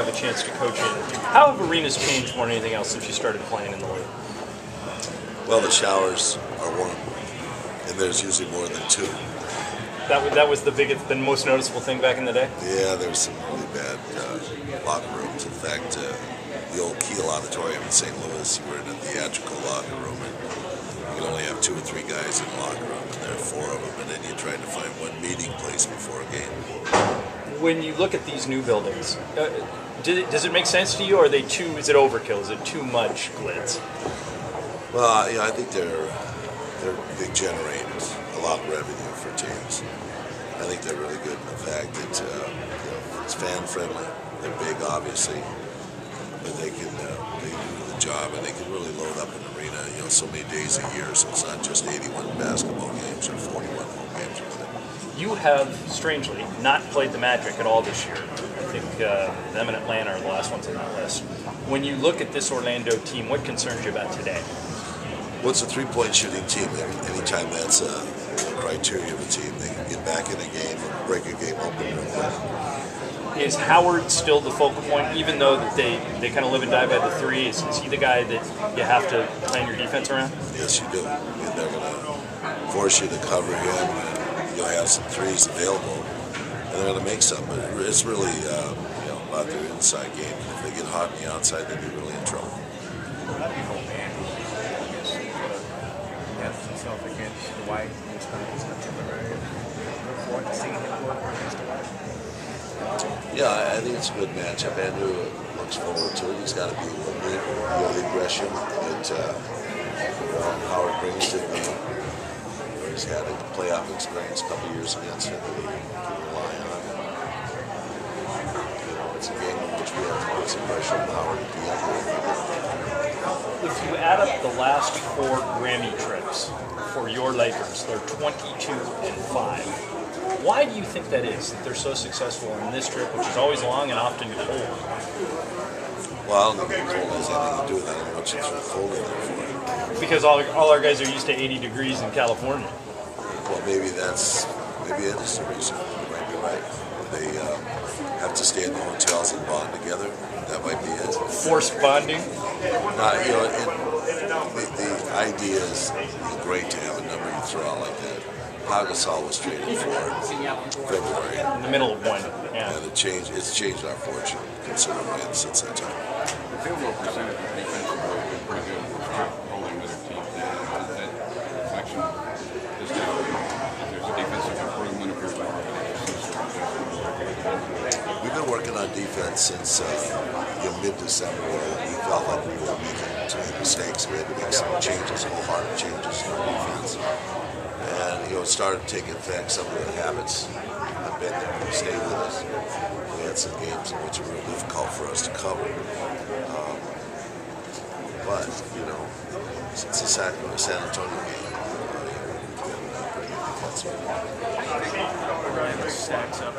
have a chance to coach in. How have arenas changed more than anything else since you started playing in the league? Well, the showers are warm, and there's usually more than two. That was the most noticeable thing back in the day? Yeah, there's some really bad locker rooms. In fact, the old Kiel Auditorium in St. Louis, you were in a theatrical locker room, and you could only have 2 or 3 guys in the locker room, and there are 4 of them, and then you tried to find one meeting place before a game. When you look at these new buildings, does it make sense to you, or are they too? Is it overkill? Is it too much glitz? Well, I think they generate a lot of revenue for teams. I think they're really good in the fact that it's fan friendly. They're big, obviously, but they do the job, and they can really load up an arena. So many days a year, so it's not just 81 basketball games or 41 home games or whatever. You have, strangely, not played the Magic at all this year. I think them and Atlanta are the last ones on that list. When you look at this Orlando team, what concerns you about today? Well, it's a 3-point shooting team. Anytime that's a criteria of a team, they can get back in a game and break a game open real quick. Is Howard still the focal point, even though that they kind of live and die by the 3? Is he the guy that you have to plan your defense around? Yes, you do. And they're going to force you to cover him, and you'll have some threes available, and they're going to make some. But it's really about their inside game. And if they get hot on the outside, they'll be really in trouble. Against Dwight this time. Yeah, I think it's a good matchup. Andrew looks forward to it. He's got to be the aggression that Howard brings to the game. He's had a playoff experience a couple years against him that he can rely on. It's a game in which we have to put some pressure on Howard at the end. If you add up the last 4 Grammy trips for your Lakers, they're 22-5. Why do you think that is, that they're so successful in this trip, which is always long and often cold? Well, I don't think the cold has anything to do with that. I don't know what it's cold in there for. Because all our guys are used to 80 degrees in California. Well, maybe it is the reason. You might be right. They have to stay in the hotels and bond together. That might be it. Forced bonding? The idea is great to have a number you throw out like that. Pau Gasol was traded for February. In the middle of one, yeah. And it's changed our fortune considerably since that time. The field goal percentage of defensive work is pretty good for holding other teams down. Is that reflection just how there's a defensive improvement if you're We've been working on defense since mid-December, where we felt like we were making too many mistakes. We had to make some changes, wholehearted changes in our defense. And it started to take effect. Some of the habits have been there, stayed with us. We had some games in which were real difficult for us to cover. But since the San Antonio game, we've been pretty good defensively. Orlando stacks up.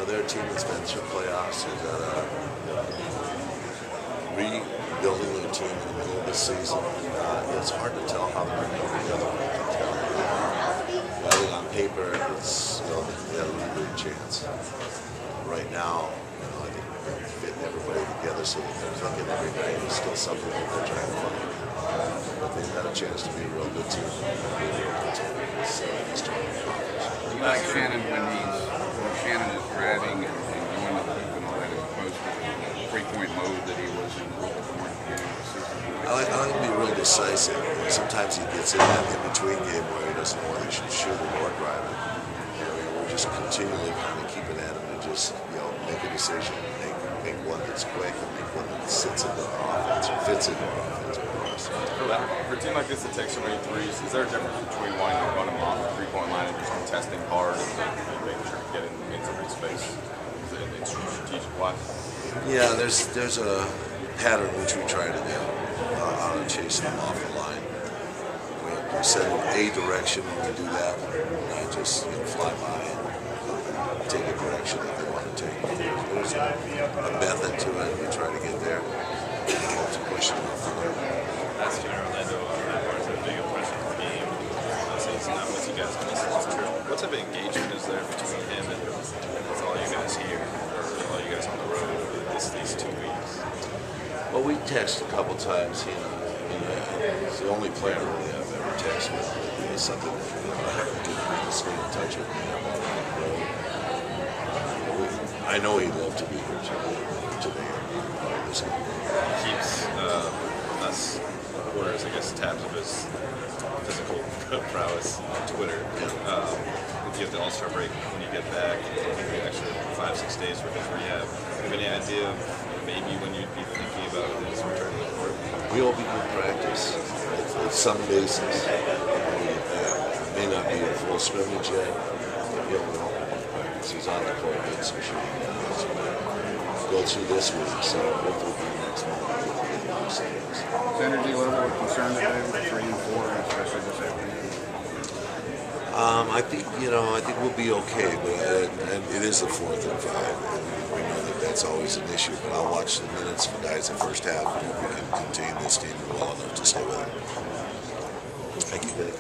Their team has been through playoffs. They've got rebuilding their team in the middle of the season. It's hard to tell how they're going to come together. I think on paper, it's they have a really good chance. Right now, I think they're fitting everybody together so that they're thinking every night is still something that they're trying to find. But they've got a chance to be a real good team. You like Shannon when Shannon is grabbing and going to the hoop and all that, as opposed to the 3-point mode that he was in the beginning of the season? I like him to be real decisive. Sometimes he gets in that in-between game where he doesn't know whether he should shoot or drive it. We're just continually kind of keeping at him to just make a decision, make one that's quick, and make one that sits into our offense or fits into our offense. For a team like this that takes so many threes, is there a difference between wanting to run them off the 3-point line and just contesting hard and making sure to get in somebody's space? It's strategic wise. Yeah, there's a pattern which we try to do on chasing them off the line. We set a direction when we do that, not just fly by and take a direction that they want to take. There's a method to it. We try to get there to push them off the line. Last year, Orlando was a big impression of the game. So it's not you guys on this trip. What type of engagement is there between him and all you guys here, or all you guys on the road these 2 weeks? Well, we texted a couple times. He's the only player really I've ever texted with. It's something that I didn't really stay in touch with him on the road. I know he'd love to be here today. This game. He keeps us reporters, I guess, tabs of his physical prowess on Twitter. You have the All-Star break when you get back, maybe extra 5-6 days for his rehab. Do you have any idea of maybe when you'd be thinking about his return to the court? We'll be in practice at some basis. It may not be a full scrimmage yet, but he'll know practice. He's on the court against for sure. Go through this week, so hopefully by next month we'll get the Sundays. Is energy level a concern today with 3 and 4, especially this afternoon? I think we'll be okay, but and it is the 4th and 5, and we know that that's always an issue. But I'll watch the minutes for guys in the first half, and if we can contain this team well enough to stay with them. Thank you, Vic.